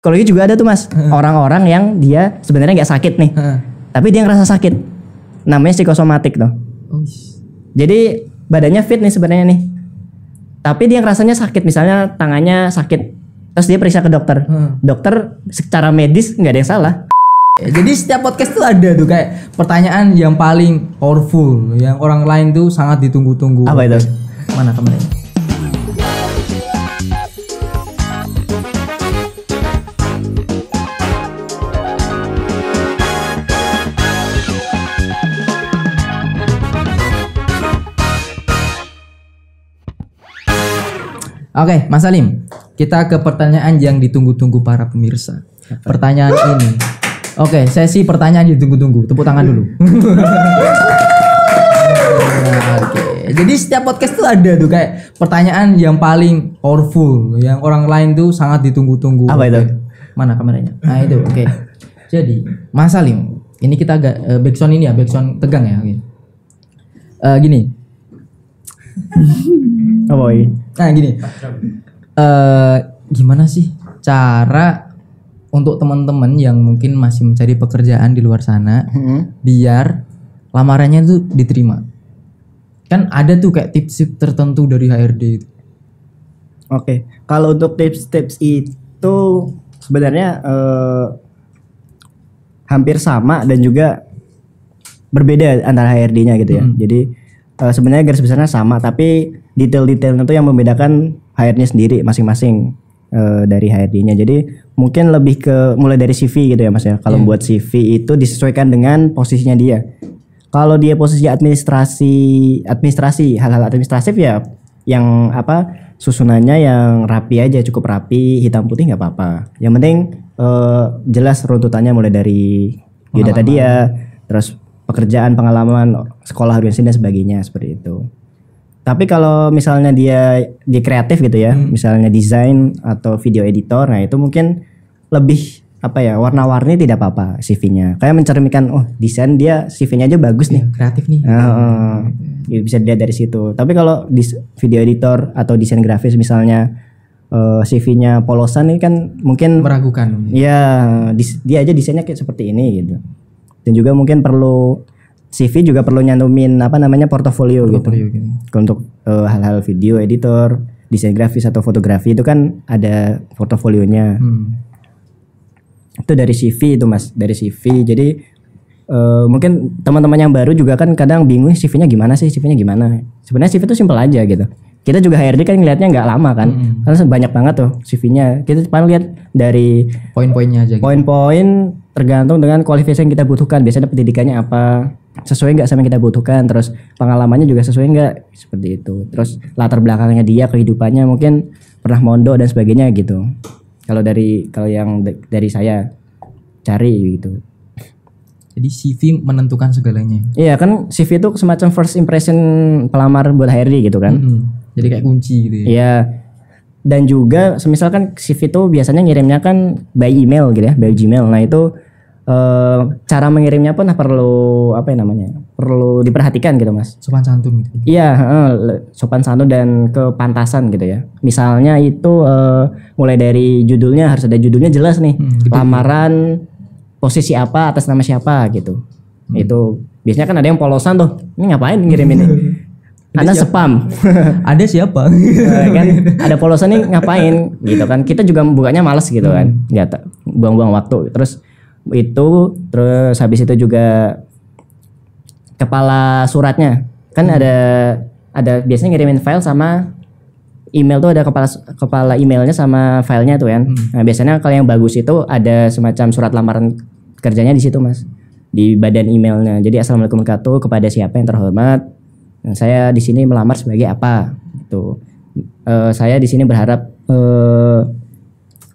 psikologi juga ada tuh mas. Orang-orang yang dia sebenarnya nggak sakit nih, tapi dia ngerasa sakit. Namanya psikosomatik tuh. Jadi badannya fit nih sebenarnya nih, tapi dia ngerasanya sakit. Misalnya tangannya sakit, terus dia periksa ke dokter. Dokter secara medis nggak ada yang salah. Jadi setiap podcast tuh ada tuh kayak pertanyaan yang paling powerful, yang orang lain tuh sangat ditunggu-tunggu. Apa itu? Mana kameranya? Oke, Mas Salim, kita ke pertanyaan yang ditunggu-tunggu para pemirsa. Pertanyaan ini. Oke, sesi pertanyaan ditunggu-tunggu. Tepuk tangan dulu. Oke. Jadi setiap podcast tuh ada tuh kayak pertanyaan yang paling powerful, yang orang lain tuh sangat ditunggu-tunggu. Apa itu? Mana kameranya? Nah itu, oke. Jadi, Mas Salim, ini kita agak backsound ini ya, backsound tegang ya. Gini. Oh iya. Nah gini, gimana sih cara untuk teman-teman yang mungkin masih mencari pekerjaan di luar sana, biar lamarannya itu diterima? Kan ada tuh kayak tips tertentu dari HRD itu. Oke, kalau untuk tips-tips itu sebenarnya hampir sama dan juga berbeda antara HRD-nya gitu ya. Jadi sebenarnya garis besarnya sama, tapi detail-detailnya itu yang membedakan HRD-nya sendiri masing-masing dari HRD-nya. Jadi mungkin lebih ke mulai dari CV gitu ya Mas ya. Kalau buat CV itu disesuaikan dengan posisinya dia. Kalau dia posisi administrasi hal-hal administratif ya yang apa susunannya yang rapi aja, cukup rapi, hitam putih nggak apa-apa. Yang penting jelas runtutannya mulai dari biodata dia, terus pekerjaan, pengalaman, sekolah, organisasi dan sebagainya seperti itu. Tapi kalau misalnya dia di kreatif gitu ya, misalnya desain atau video editor, nah itu mungkin lebih apa ya, warna-warni tidak apa-apa CV-nya. Kayak mencerminkan desain dia CV-nya aja bagus nih. Kreatif nih. Bisa dilihat dari situ. Tapi kalau video editor atau desain grafis misalnya CV-nya polosan ini kan mungkin meragukan. Iya, dia aja desainnya kayak seperti ini gitu. Dan juga mungkin perlu CV juga perlu nyantumin apa namanya portofolio gitu. Untuk hal-hal video editor, desain grafis atau fotografi itu kan ada portofolionya. Itu dari CV itu Mas, dari CV. Jadi mungkin teman-teman yang baru juga kan kadang bingung CV-nya gimana sih, CV-nya gimana. Sebenarnya CV itu simpel aja gitu. Kita juga HRD kan ngelihatnya nggak lama kan, karena banyak banget tuh CV-nya. Kita cuma lihat dari poin-poinnya aja. Poin-poin tergantung dengan kualifikasi yang kita butuhkan. Biasanya pendidikannya apa, sesuai nggak sama yang kita butuhkan. Terus pengalamannya juga sesuai nggak, seperti itu. Terus latar belakangnya dia, kehidupannya mungkin pernah mondok dan sebagainya gitu. Kalau yang dari saya cari gitu. Jadi CV menentukan segalanya. Iya kan, CV itu semacam first impression pelamar buat HRD gitu kan. Jadi kayak kunci gitu ya. Iya. Dan juga semisal kan CV itu biasanya ngirimnya kan by email gitu ya, by Gmail. Nah itu cara mengirimnya pun perlu apa ya namanya? Perlu diperhatikan gitu Mas. Sopan santun gitu. Iya, sopan santun dan kepantasan gitu ya. Misalnya itu mulai dari judulnya harus ada judulnya jelas nih. Lamaran posisi apa, atas nama siapa gitu. Itu biasanya kan ada yang polosan tuh. Ini ngapain ngirim ini? Anda spam. Ada siapa? Kan ada polosan nih ngapain gitu kan. Kita juga bukanya males gitu kan. Enggak buang-buang waktu. Terus habis itu juga kepala suratnya. Kan ada biasanya ngirimin file sama email tuh, ada kepala emailnya sama filenya tuh kan. Nah, biasanya kalau yang bagus itu ada semacam surat lamaran kerjanya di situ Mas. Di badan emailnya. Jadi assalamualaikum warahmatullahi wabarakatuh, kepada siapa yang terhormat. Nah, saya di sini melamar sebagai apa gitu. Saya di sini berharap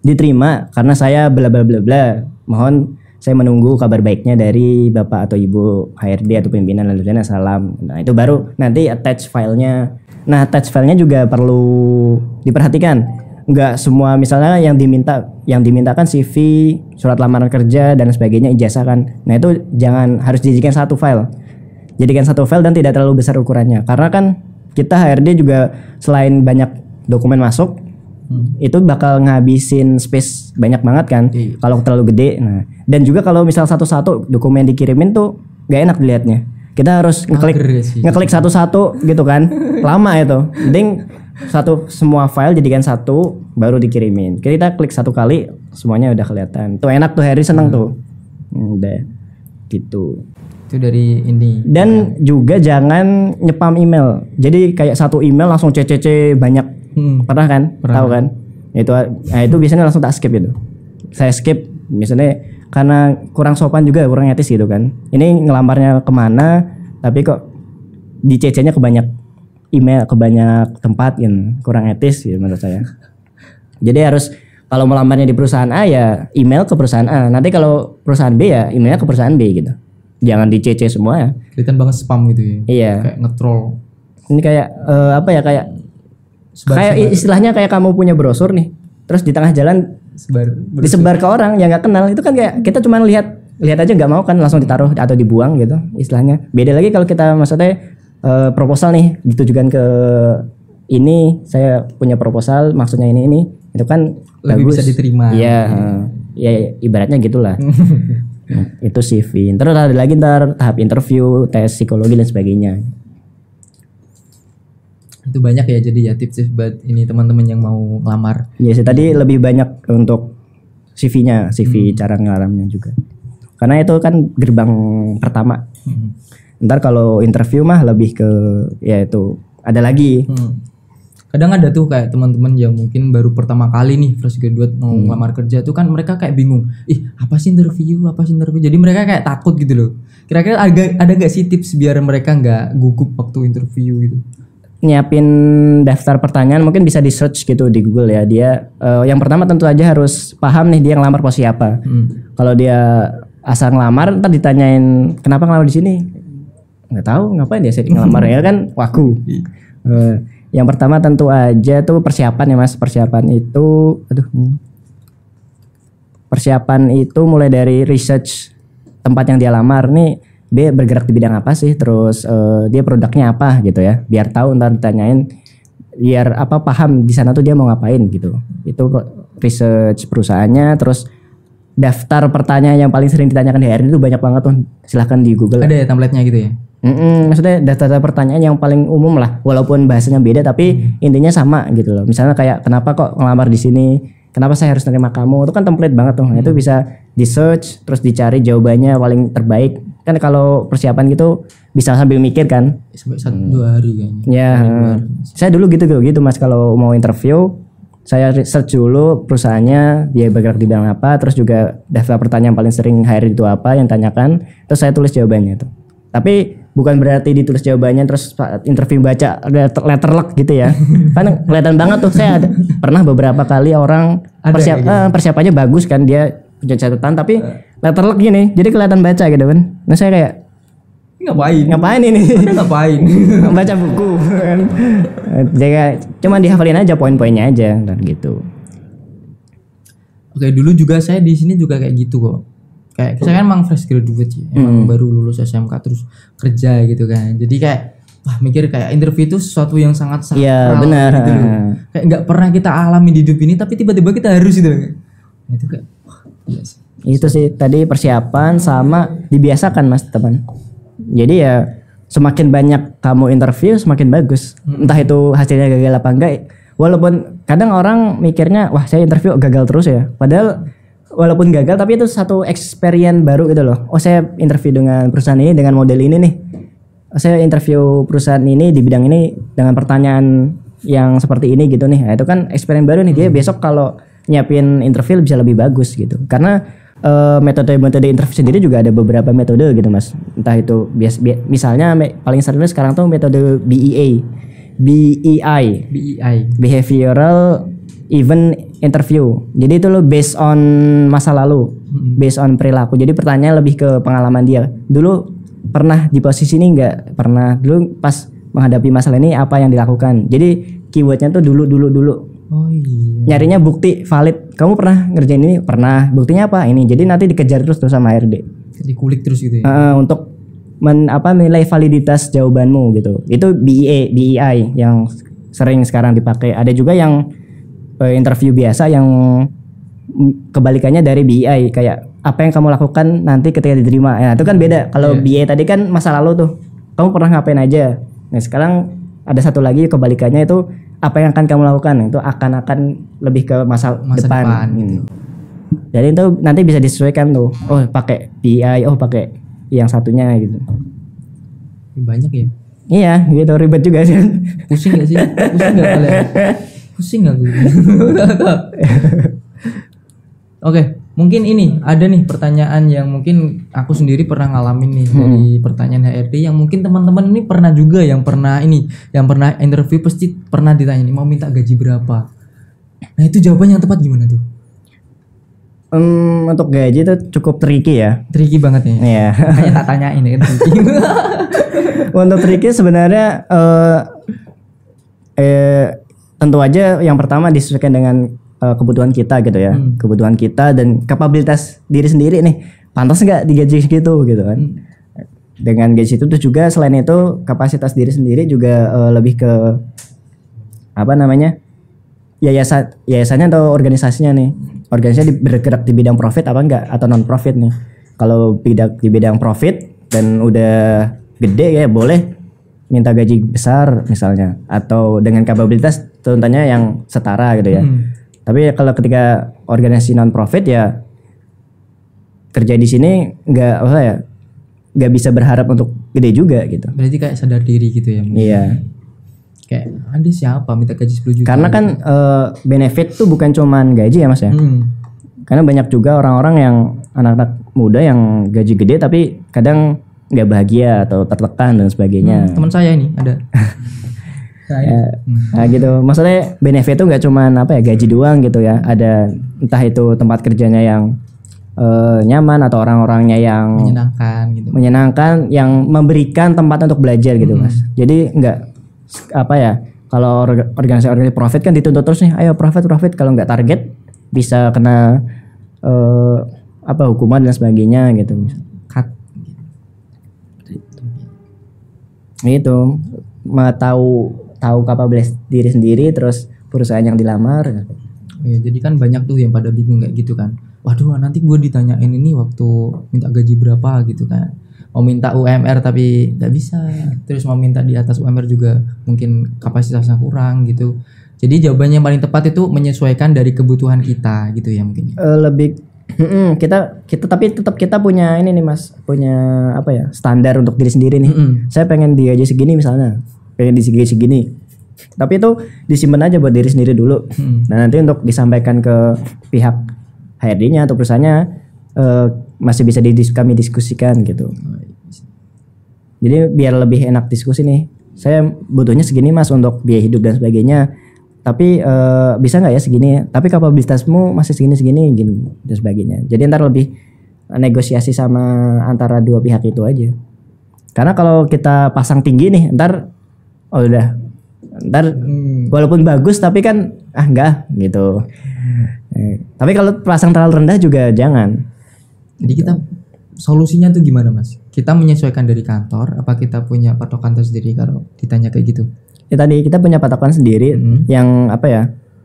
diterima karena saya bla bla bla bla. Mohon saya menunggu kabar baiknya dari Bapak atau Ibu HRD atau pimpinan dan salam. Nah, itu baru nanti attach filenya. Nah, attach filenya juga perlu diperhatikan. Enggak semua misalnya yang dimintakan CV, surat lamaran kerja dan sebagainya, ijazah kan. Nah, itu harus dijadikan satu file. Jadikan satu file dan tidak terlalu besar ukurannya. Karena kan kita HRD juga selain banyak dokumen masuk, itu bakal ngabisin space banyak banget kan kalau terlalu gede. Nah, dan juga kalau misal satu-satu dokumen dikirimin tuh gak enak dilihatnya. Kita harus ngeklik satu-satu gitu kan. Lama itu. Mending semua file jadikan satu baru dikirimin. Kita klik satu kali semuanya udah kelihatan. Tuh enak tuh, Harry seneng tuh. Udah gitu. Itu dari ini. Dan juga jangan nyepam email. Jadi kayak satu email langsung CCC banyak. Pernah kan? Tahu kan? Itu biasanya langsung tak skip itu. Saya skip misalnya karena kurang sopan juga, kurang etis gitu kan. Ini ngelamarnya kemana tapi kok di CC-nya ke banyak email, ke banyak tempat gitu. Kurang etis gitu menurut saya. Jadi harus kalau melamarnya di perusahaan A ya email ke perusahaan A. Nanti kalau perusahaan B ya emailnya ke perusahaan B gitu. Jangan di CC semua ya. Kelihatan banget spam gitu ya. Iya. Kayak nge-troll. Ini kayak kayak istilahnya kayak kamu punya brosur nih. Terus di tengah jalan disebar ke orang yang nggak kenal. Itu kan kayak kita cuma lihat aja nggak mau kan, langsung ditaruh atau dibuang gitu istilahnya. Beda lagi kalau kita maksudnya proposal nih ditujukan ke ini, saya punya proposal maksudnya ini itu kan lebih bagus. Bisa diterima. Iya, ya ibaratnya gitulah. Nah, itu CV. Terus ada lagi tahap interview, tes psikologi dan sebagainya. Itu banyak ya, jadi ya tips buat ini teman-teman yang mau ngelamar. Iya sih, tadi lebih banyak untuk CV-nya, CV cara ngelamarnya juga. Karena itu kan gerbang pertama. Ntar kalau interview mah lebih ke ya itu ada lagi. Kadang ada tuh kayak teman-teman yang mungkin baru pertama kali nih fresh graduate mau ngelamar kerja tuh kan mereka kayak bingung. Apa sih interview? Jadi mereka kayak takut gitu loh. Kira-kira ada gak sih tips biar mereka gak gugup waktu interview gitu? Nyiapin daftar pertanyaan, mungkin bisa di search gitu di Google ya. Dia yang pertama tentu aja harus paham nih dia ngelamar posisi apa. Kalau dia asal ngelamar ntar ditanyain kenapa ngelamar di sini, nggak tahu ngapain dia ngelamar ya kan waku. Yang pertama tentu aja tuh persiapan ya Mas. Persiapan itu mulai dari research tempat yang dia lamar nih, dia bergerak di bidang apa sih, terus dia produknya apa gitu ya, biar tahu ntar ditanyain, biar paham di sana tuh dia mau ngapain gitu. Itu research perusahaannya. Terus daftar pertanyaan yang paling sering ditanyakan di HR itu banyak banget tuh, silahkan di Google. Ada ya template-nya gitu ya? Maksudnya data-data pertanyaan yang paling umum lah, walaupun bahasanya beda tapi intinya sama gitu loh. Misalnya kayak kenapa kok ngelamar di sini, kenapa saya harus nerima kamu, itu kan template banget tuh. Itu bisa di search terus dicari jawabannya paling terbaik. Kan kalau persiapan gitu bisa sambil mikir kan. Sampai 1-2 hari kayaknya. Ya, saya dulu gitu Mas, kalau mau interview saya search dulu perusahaannya, dia bergerak di bidang apa, terus juga daftar pertanyaan paling sering HR itu apa yang tanyakan, terus saya tulis jawabannya itu. Tapi bukan berarti ditulis jawabannya terus interview baca letterlock gitu ya. Kan kelihatan banget tuh, saya pernah beberapa kali orang persiapannya bagus kan, dia punya catatan tapi letterlock gini, jadi kelihatan baca gitu kan. Nah saya kayak ngapain ini? Ngapain? Baca buku kan. Jadi cuma dihafalin aja poin-poinnya aja dan gitu. Oke, dulu juga saya di sini juga kayak gitu kok. Kayak saya kan emang fresh graduate ya, emang baru lulus SMK terus kerja gitu kan. Jadi kayak mikir kayak interview itu sesuatu yang sangat sakral. Iya, benar. Gitu loh. Kayak nggak pernah kita alami di hidup ini tapi tiba-tiba kita harus gitu. Itu kayak yes. Itu sih tadi persiapan sama dibiasakan Mas teman. Jadi ya semakin banyak kamu interview semakin bagus. Entah itu hasilnya gagal apa enggak. Walaupun kadang orang mikirnya wah saya interview gagal terus ya. Padahal walaupun gagal tapi itu satu experience baru gitu loh. Oh saya interview dengan perusahaan ini dengan model ini nih. Saya interview perusahaan ini di bidang ini dengan pertanyaan yang seperti ini gitu nih. Nah, itu kan experience baru nih. Dia besok kalau nyiapin interview bisa lebih bagus gitu. Karena metode interview sendiri juga ada beberapa metode gitu Mas. Entah itu misalnya paling sering sekarang tuh metode BEI, Behavioral Event Interview. Jadi itu lo based on masa lalu, based on perilaku. Jadi pertanyaan lebih ke pengalaman dia. Dulu pernah di posisi ini enggak? Pernah. Dulu pas menghadapi masalah ini apa yang dilakukan? Jadi keywordnya tuh dulu. Oh iya. Nyarinya bukti valid. Kamu pernah ngerjain ini? Pernah. Buktinya apa? Ini. Jadi nanti dikejar terus sama HRD. Dikulik terus gitu ya. Untuk menilai validitas jawabanmu gitu. Itu BEI yang sering sekarang dipakai. Ada juga yang interview biasa yang kebalikannya dari BI, kayak apa yang kamu lakukan nanti ketika diterima. Ya, itu kan beda. Kalau BI tadi kan masa lalu tuh, kamu pernah ngapain aja. Nah sekarang ada satu lagi kebalikannya, itu apa yang akan kamu lakukan, itu akan lebih ke masa depan gitu. Jadi itu nanti bisa disesuaikan tuh. Oh pakai BI, oh pakai yang satunya gitu. Banyak ya. Iya gitu, ribet juga sih. Pusing gak sih? Pusing gak kalian? Pusing gak gue? Oke, mungkin ini ada nih pertanyaan yang mungkin aku sendiri pernah ngalamin nih dari pertanyaan HRD, yang mungkin teman-teman ini pernah juga, yang pernah interview pasti pernah ditanya nih, mau minta gaji berapa. Nah itu jawabannya yang tepat gimana tuh? Untuk gaji itu cukup tricky ya. Tricky banget nih. Iya. Makanya tak tanyain ya tricky. Untuk tricky sebenarnya tentu aja yang pertama disesuaikan dengan kebutuhan kita gitu ya. Kebutuhan kita dan kapabilitas diri sendiri nih. Pantas nggak digaji segitu gitu kan. Dengan gaji itu tuh juga selain itu kapasitas diri sendiri juga lebih ke apa namanya? Yayasannya atau organisasinya nih. Organisasi bergerak di bidang profit apa enggak atau non profit nih. Kalau di bidang profit dan udah gede ya boleh minta gaji besar misalnya, atau dengan kapabilitas tentunya yang setara gitu ya. Tapi kalau ketika organisasi non profit ya kerja di sini nggak bisa berharap untuk gede juga gitu. Berarti kayak sadar diri gitu ya. Iya. Kayak ada siapa minta gaji 10 juta. Karena kan benefit tuh bukan cuman gaji ya Mas ya. Karena banyak juga orang-orang yang anak-anak muda yang gaji gede tapi kadang nggak bahagia atau tertekan dan sebagainya. Teman saya ini ada. Nah gitu. Maksudnya benefit tuh nggak cuman gaji doang gitu ya. Ada entah itu tempat kerjanya yang nyaman atau orang-orangnya yang menyenangkan, yang memberikan tempat untuk belajar gitu Mas. Jadi nggak kalau organisasi profit kan dituntut terus nih, ayo profit, kalau nggak target bisa kena hukuman dan sebagainya gitu. Cut. Itu tahu kapabilitas diri sendiri, terus perusahaan yang dilamar. Ya, jadi kan banyak tuh yang pada bingung kayak gitu kan. Waduh, nanti gue ditanyain ini waktu minta gaji berapa gitu kan. Mau minta UMR tapi nggak bisa, terus mau minta di atas UMR juga mungkin kapasitasnya kurang gitu. Jadi jawabannya yang paling tepat itu menyesuaikan dari kebutuhan kita gitu ya mungkin. Kita tapi tetap kita punya ini nih Mas, punya standar untuk diri sendiri nih. Saya pengen digaji segini misalnya, pengen digaji segini. Tapi itu disimpan aja buat diri sendiri dulu. Nah nanti untuk disampaikan ke pihak HRD-nya atau perusahaannya masih bisa kami diskusikan gitu. Jadi biar lebih enak diskusi nih. Saya butuhnya segini Mas untuk biaya hidup dan sebagainya. Tapi bisa nggak ya segini? Tapi kapabilitasmu masih segini gini dan sebagainya. Jadi ntar lebih negosiasi sama antara dua pihak itu aja. Karena kalau kita pasang tinggi nih, ntar walaupun bagus tapi kan enggak gitu. Tapi kalau pasang terlalu rendah juga jangan. Jadi kita solusinya tuh gimana Mas? Kita menyesuaikan dari kantor, apa kita punya patokan tersendiri kalau ditanya kayak gitu? Ya tadi kita punya patokan sendiri yang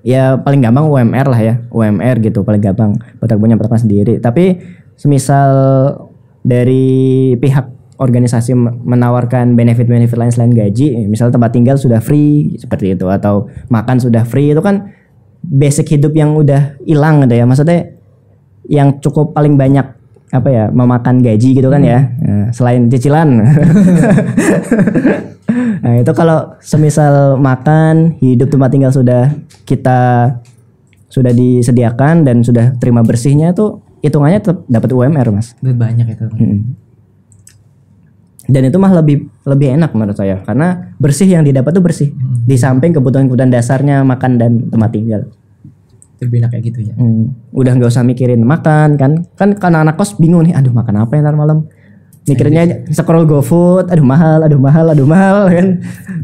ya paling gampang UMR lah ya, UMR gitu paling gampang. Punya patokan sendiri. Tapi semisal dari pihak organisasi menawarkan benefit-benefit lain selain gaji, misal tempat tinggal sudah free seperti itu, atau makan sudah free, itu kan basic hidup yang udah hilang gitu ya. Maksudnya yang cukup paling banyak memakan gaji gitu kan ya, selain cicilan. Nah itu kalau semisal makan, hidup, tempat tinggal sudah disediakan dan sudah terima bersihnya, tuh hitungannya tetap dapat UMR Mas. Lebih banyak itu. Dan itu mah lebih enak menurut saya, karena bersih yang didapat tuh bersih. Di samping kebutuhan dasarnya makan dan tempat tinggal. Lebih enak kayak gitu ya. Udah nggak usah mikirin makan kan karena anak kos bingung nih, aduh makan apa ya ntar malam. Mikirnya aja scroll GoFood, aduh mahal kan.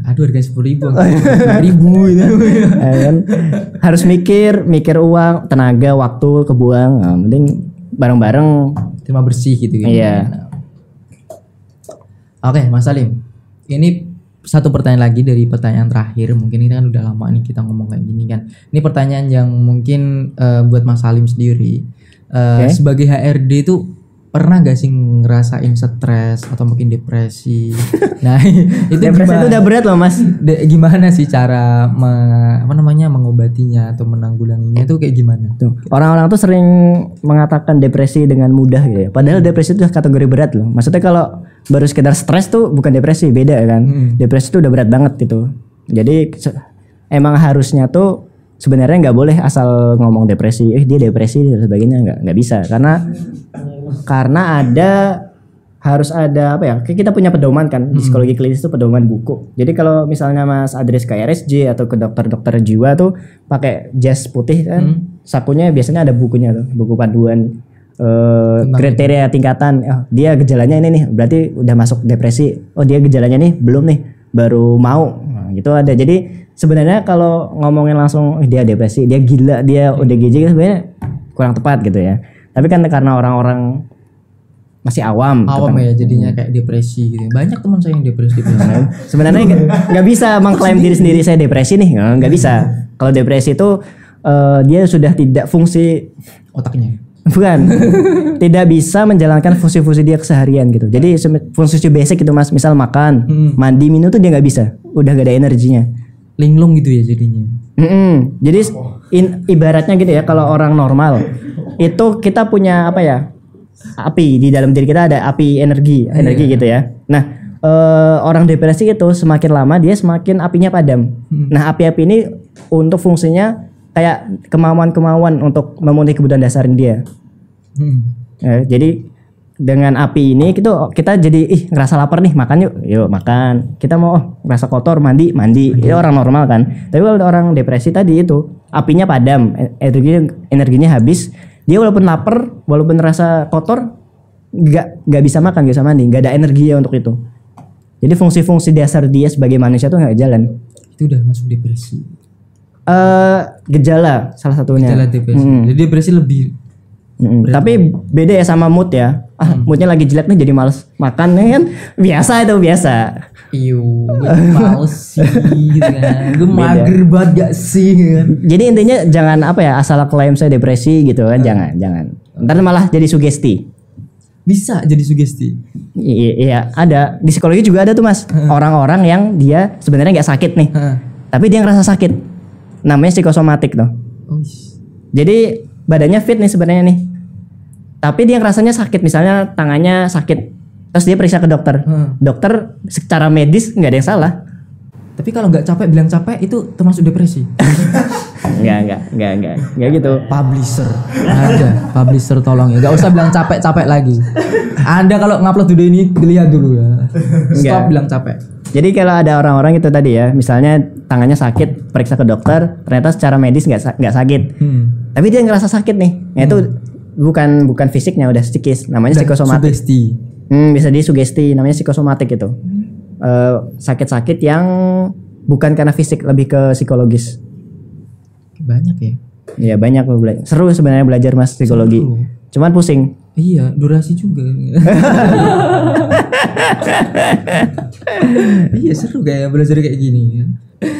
Aduh harganya 10.000, 5.000 gitu. Kan harus mikir uang, tenaga, waktu kebuang. Nah, mending bareng-bareng terima bersih gitu kan. Iya. Oke, Mas Salim. Ini satu pertanyaan lagi dari pertanyaan terakhir. Mungkin ini kan udah lama nih kita ngomong kayak gini kan. Ini pertanyaan yang mungkin buat Mas Salim sendiri. Sebagai HRD itu pernah gak sih ngerasain stres atau mungkin depresi? Nah, itu depresi itu udah berat loh Mas. Gimana sih cara mengobatinya atau menanggulanginya itu kayak gimana? Tuh. Orang-orang tuh sering mengatakan depresi dengan mudah gitu ya. Padahal depresi itu kategori berat loh. Maksudnya kalau baru sekedar stres tuh bukan depresi, beda kan. Depresi itu udah berat banget gitu. Jadi emang harusnya tuh sebenarnya nggak boleh asal ngomong depresi, dia depresi dan sebagainya, nggak bisa karena harus ada apa ya? Kita punya pedoman kan di psikologi klinis itu pedoman buku. Jadi kalau misalnya Mas Adres ke RSJ atau ke dokter-dokter jiwa tuh pakai jas putih kan, sakunya biasanya ada bukunya tuh, buku panduan kriteria tingkatan. Oh, dia gejalanya ini nih, berarti udah masuk depresi. Oh, dia gejalanya nih belum nih, baru mau. Nah, gitu ada. Jadi sebenarnya kalau ngomongin langsung dia depresi, dia gila, dia udah gigi sebenarnya kurang tepat gitu ya. Tapi kan karena orang-orang masih awam kan, ya jadinya kayak depresi gitu. Banyak teman saya yang depresi. Sebenarnya nggak bisa mengklaim diri sendiri saya depresi nih, nggak bisa. Kalau depresi itu dia sudah tidak fungsi otaknya. Bukan, tidak bisa menjalankan fungsi-fungsi dia keseharian gitu. Jadi fungsi basic itu Mas, misal makan, mandi, minum tuh dia nggak bisa, udah gak ada energinya. Linglung gitu ya jadinya. Jadi ibaratnya gitu ya, kalau orang normal itu kita punya apa ya, api di dalam diri kita, ada api energi gitu ya. Nah orang depresi itu semakin lama dia semakin apinya padam. Nah api-api ini untuk fungsinya kayak kemauan-kemauan untuk memenuhi kebutuhan dasar dia. Jadi dengan api ini kita jadi ngerasa lapar nih, makan yuk makan. Kita mau ngerasa kotor, mandi. Itu orang normal kan. Tapi kalau orang depresi tadi itu apinya padam, energinya habis. Dia walaupun lapar, walaupun ngerasa kotor, nggak bisa makan, nggak bisa mandi, nggak ada energi untuk itu. Jadi fungsi-fungsi dasar dia sebagai manusia tuh nggak jalan. Itu udah masuk depresi. Gejala salah satunya. Gejala depresi. Jadi depresi lebih. Tapi beda ya sama mood ya. Moodnya lagi jelek nih jadi males makan kan, biasa itu biasa. Gue males sih gitu kan. Gue mager banget gak sih kan. Jadi intinya jangan apa ya, asal klaim saya depresi gitu kan, jangan. Ntar malah jadi sugesti. Bisa jadi sugesti. Iya, ada di psikologi juga ada tuh Mas. Orang-orang yang dia sebenarnya nggak sakit nih, tapi dia ngerasa sakit. Namanya psikosomatik tuh. Jadi badannya fit nih sebenarnya nih, tapi dia ngerasanya sakit, misalnya tangannya sakit, terus dia periksa ke dokter. Dokter secara medis nggak ada yang salah. Tapi kalau nggak capek bilang capek itu termasuk depresi. Nggak gitu. Publisher tolong ya, nggak usah bilang capek lagi. Anda kalau ngupload video ini dilihat dulu ya. Stop bilang capek. Jadi kalau ada orang-orang itu tadi ya, misalnya tangannya sakit, periksa ke dokter, ternyata secara medis nggak sakit, tapi dia ngerasa sakit nih. Nah, itu bukan fisiknya, udah psikis, namanya psikosomatik. Sugesti. Bisa disugesti, namanya psikosomatik itu. Sakit-sakit yang bukan karena fisik, lebih ke psikologis. Banyak ya. Iya banyak. Seru sebenarnya belajar Mas psikologi. Cuman pusing. Iya, durasi juga. Iya seru kayak belajar kayak gini.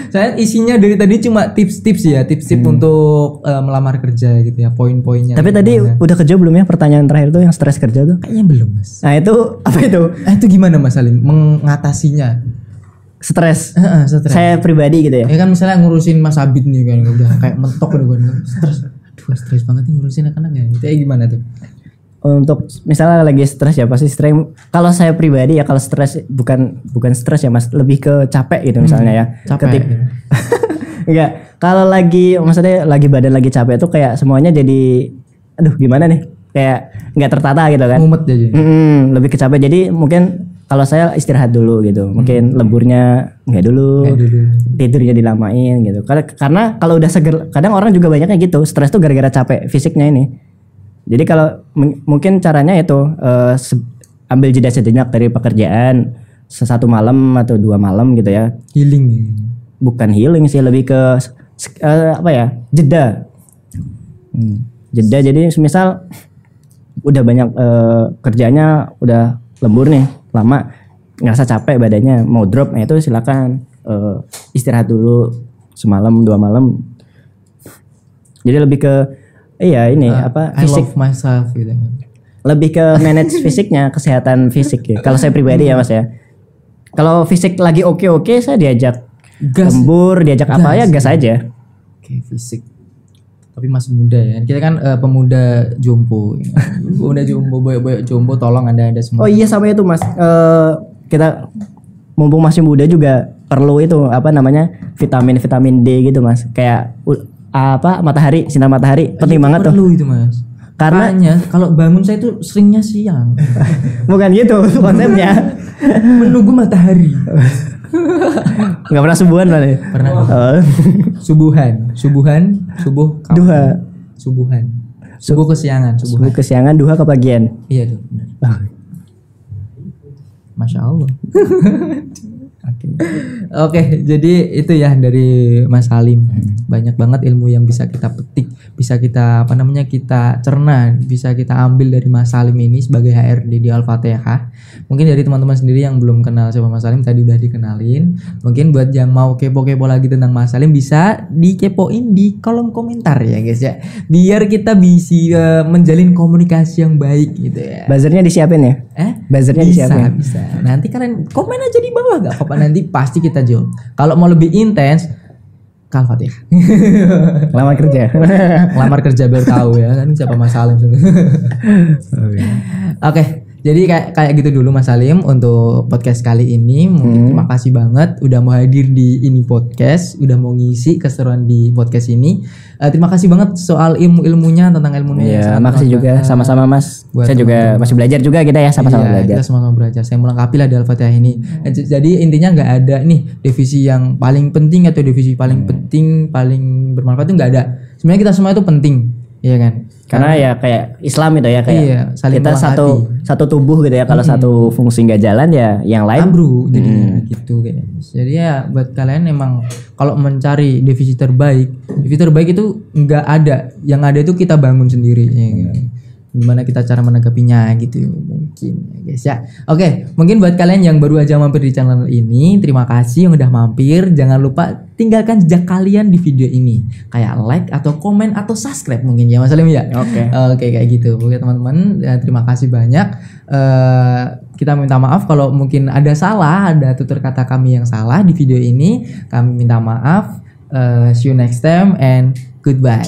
Saya isinya dari tadi cuma tips-tips ya, tips-tips untuk melamar kerja gitu ya, poin-poinnya. Tapi tadi udah kejawab belum ya pertanyaan terakhir tuh yang stres kerja tuh? Kayaknya belum Mas. Nah itu apa itu? Itu gimana Mas Salim mengatasinya? Stres. Stres. Saya pribadi gitu ya. Ya kan misalnya ngurusin Mas Abid nih kan, udah kayak mentok udah kan. Stres banget nih ngurusin anak-anaknya. Itu kayak gimana tuh? Untuk misalnya lagi stres ya pasti stres. Kalau saya pribadi ya, kalau stres bukan stres ya Mas, lebih ke capek gitu misalnya ya. Capek. Enggak, kalau maksudnya lagi badan lagi capek tuh kayak semuanya jadi aduh gimana nih, kayak nggak tertata gitu kan. Mumet aja. Lebih ke capek. Jadi mungkin kalau saya istirahat dulu gitu, mungkin lemburnya nggak dulu, tidurnya dilamain gitu. Karena kalau udah seger, kadang orang juga banyaknya gitu, stres tuh gara-gara capek fisiknya ini. Jadi kalau mungkin caranya itu ambil jeda sejenak dari pekerjaan, 1 malam atau 2 malam gitu ya. Healing. Bukan healing sih, lebih ke apa ya, jeda. Jeda, jadi misal udah banyak kerjanya udah lembur nih lama, ngerasa capek badannya mau drop, nah itu silakan istirahat dulu semalam 2 malam. Jadi lebih ke ini I love myself gitu. Lebih ke manage fisiknya, kesehatan fisik ya. Kalau saya pribadi ya Mas ya. Kalau fisik lagi oke, saya diajak lembur, diajak apa ya gas aja. Oke, fisik. Tapi masih muda ya. Kita kan pemuda jompo. Pemuda jompo, boyok jompo, tolong Anda semua. Oh iya sama itu Mas. Kita mumpung masih muda juga perlu itu vitamin D gitu Mas. Kayak matahari, sinar matahari penting banget tuh. Perlu itu Mas. Karena kalau bangun saya tuh seringnya siang. Bukan gitu konsepnya. Menunggu matahari. Nggak pernah subuhan mana? Pernah. Subuhan, subuh. Duha. Subuhan. Subuh kesiangan, subuh kesiangan, duha kepagian. Iya tuh. Masya Allah. Oke, jadi itu ya dari Mas Salim. Banyak banget ilmu yang bisa kita petik, bisa kita kita cerna, bisa kita ambil dari Mas Salim ini sebagai HRD di Al-Fatihah. Mungkin dari teman-teman sendiri yang belum kenal siapa Mas Salim tadi udah dikenalin. Mungkin buat yang mau kepo-kepo lagi tentang Mas Salim bisa dikepoin di kolom komentar ya guys ya. Biar kita bisa menjalin komunikasi yang baik gitu ya. Buzzernya disiapin ya? Buzzernya disiapin. Bisa. Nanti kalian komen aja di bawah gak apa-apa, nanti pasti kita jawab. Kalau mau lebih intens, Al-Fatihah. Lamar kerja biar tahu ya kan siapa Mas Salim. Oke. Jadi kayak gitu dulu Mas Salim untuk podcast kali ini. Mungkin terima kasih banget udah mau hadir di ini podcast, udah mau ngisi keseruan di podcast ini. Terima kasih banget soal ilmunya tentang ilmunya. Iya, makasih juga sama-sama Mas. Saya juga masih belajar juga kita ya, sama-sama belajar. Kita sama-sama belajar. Saya melengkapi lah di Al-Fatihah ini. Jadi intinya nggak ada nih divisi yang paling penting atau divisi paling penting, paling bermanfaat itu nggak ada. Sebenarnya kita semua itu penting. Iya kan? Karena ya kayak Islam itu ya kayak saling kita satu tubuh gitu ya. Kalau satu fungsi nggak jalan ya yang lain ambruk jadinya gitu kayak. Jadi ya buat kalian emang kalau mencari divisi terbaik itu nggak ada. Yang ada itu kita bangun sendiri ya kan? Gimana kita cara menanggapinya gitu mungkin ya guys ya. Oke, mungkin buat kalian yang baru aja mampir di channel ini, terima kasih yang udah mampir. Jangan lupa tinggalkan jejak kalian di video ini, kayak like atau komen atau subscribe mungkin ya Mas Salim ya. Oke kayak gitu. Oke teman-teman, terima kasih banyak. Kita minta maaf kalau mungkin ada tutur kata kami yang salah di video ini. Kami minta maaf. See you next time and goodbye.